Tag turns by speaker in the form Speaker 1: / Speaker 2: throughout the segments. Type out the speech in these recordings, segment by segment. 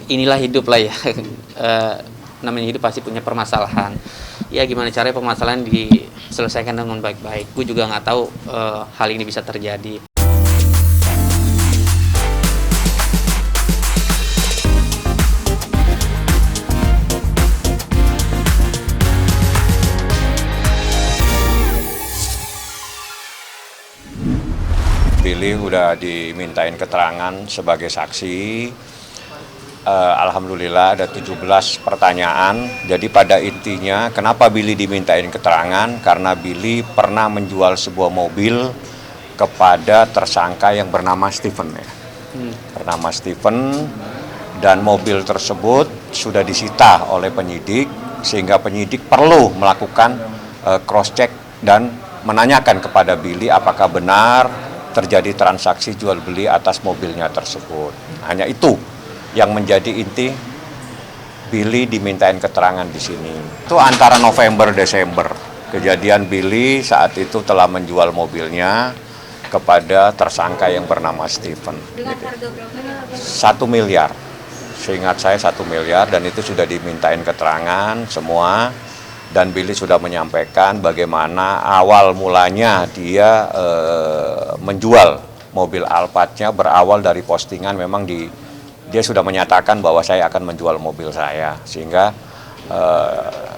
Speaker 1: inilah hidup lah ya. Namanya hidup pasti punya permasalahan. Ya gimana caranya permasalahan diselesaikan dengan baik-baik. Gue juga nggak tahu hal ini bisa terjadi.
Speaker 2: Billy udah dimintain keterangan sebagai saksi. Alhamdulillah ada 17 pertanyaan. Jadi pada intinya kenapa Billy dimintain keterangan? Karena Billy pernah menjual sebuah mobil kepada tersangka yang bernama Steven ya. Bernama Steven, dan mobil tersebut sudah disita oleh penyidik sehingga penyidik perlu melakukan cross check dan menanyakan kepada Billy apakah benar terjadi transaksi jual beli atas mobilnya tersebut. Hanya itu yang menjadi inti Billy dimintain keterangan di sini. Itu antara November Desember. Kejadian Billy saat itu telah menjual mobilnya kepada tersangka yang bernama Steven.
Speaker 3: Dengan harga berapa?
Speaker 2: 1 miliar. Seingat saya 1 miliar, dan itu sudah dimintain keterangan semua. Dan Billy sudah menyampaikan bagaimana awal mulanya dia menjual mobil Alphardnya berawal dari postingan. Memang dia sudah menyatakan bahwa saya akan menjual mobil saya, sehingga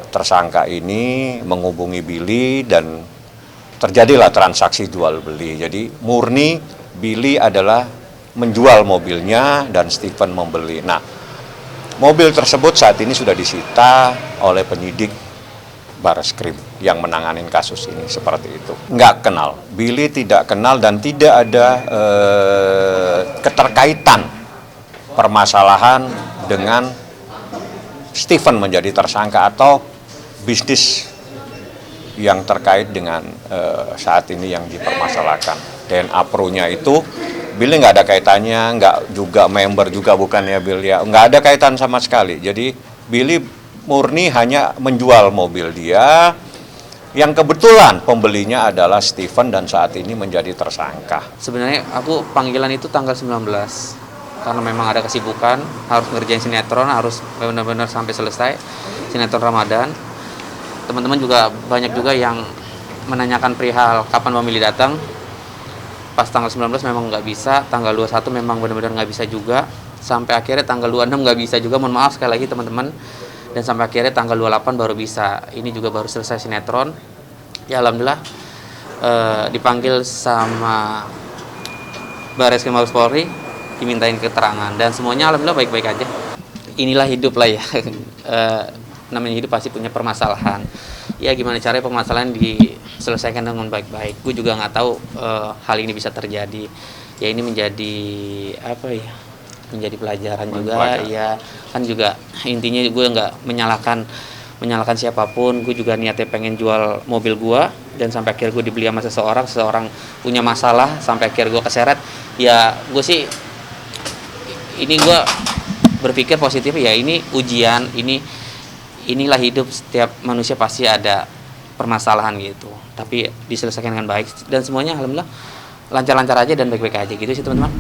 Speaker 2: tersangka ini menghubungi Billy dan terjadilah transaksi jual beli. Jadi murni Billy adalah menjual mobilnya dan Steven membeli. Nah, mobil tersebut saat ini sudah disita oleh penyidik Barreskrim yang menanganin kasus ini seperti itu. Nggak kenal, Billy tidak kenal dan tidak ada keterkaitan permasalahan dengan Steven menjadi tersangka atau bisnis yang terkait dengan saat ini yang dipermasalahkan. DNA Pro-nya itu Billy nggak ada kaitannya, nggak juga member juga bukan ya Billy ya, nggak ada kaitan sama sekali. Jadi Billy murni hanya menjual mobil dia, yang kebetulan pembelinya adalah Steven dan saat ini menjadi tersangka.
Speaker 1: Sebenarnya aku panggilan itu tanggal 19. Karena memang ada kesibukan, harus ngerjain sinetron, harus benar-benar sampai selesai sinetron Ramadan. Teman-teman juga banyak juga yang menanyakan perihal kapan pemilih datang. Pas tanggal 19 memang nggak bisa, tanggal 21 memang benar-benar nggak bisa juga. Sampai akhirnya tanggal 26 nggak bisa juga, mohon maaf sekali lagi teman-teman. Dan sampai akhirnya tanggal 28 baru bisa. Ini juga baru selesai sinetron. Ya alhamdulillah dipanggil sama Barreskrim Mabes Polri, dimintain keterangan dan semuanya alhamdulillah baik-baik aja. Inilah hidup lah ya. Namanya hidup pasti punya permasalahan. Ya gimana caranya permasalahan diselesaikan dengan baik-baik. Gue juga nggak tahu hal ini bisa terjadi. Ya ini menjadi apa ya? Menjadi pelajaran juga. Ya kan juga intinya gue nggak menyalahkan siapapun. Gue juga niatnya pengen jual mobil gue dan sampai akhir gue dibeli sama seseorang punya masalah sampai akhir gue keseret. Ya gue sih ini gue berpikir positif ya, ini ujian, inilah hidup, setiap manusia pasti ada permasalahan gitu, tapi diselesaikan dengan baik dan semuanya alhamdulillah lancar-lancar aja dan baik-baik aja gitu sih teman-teman.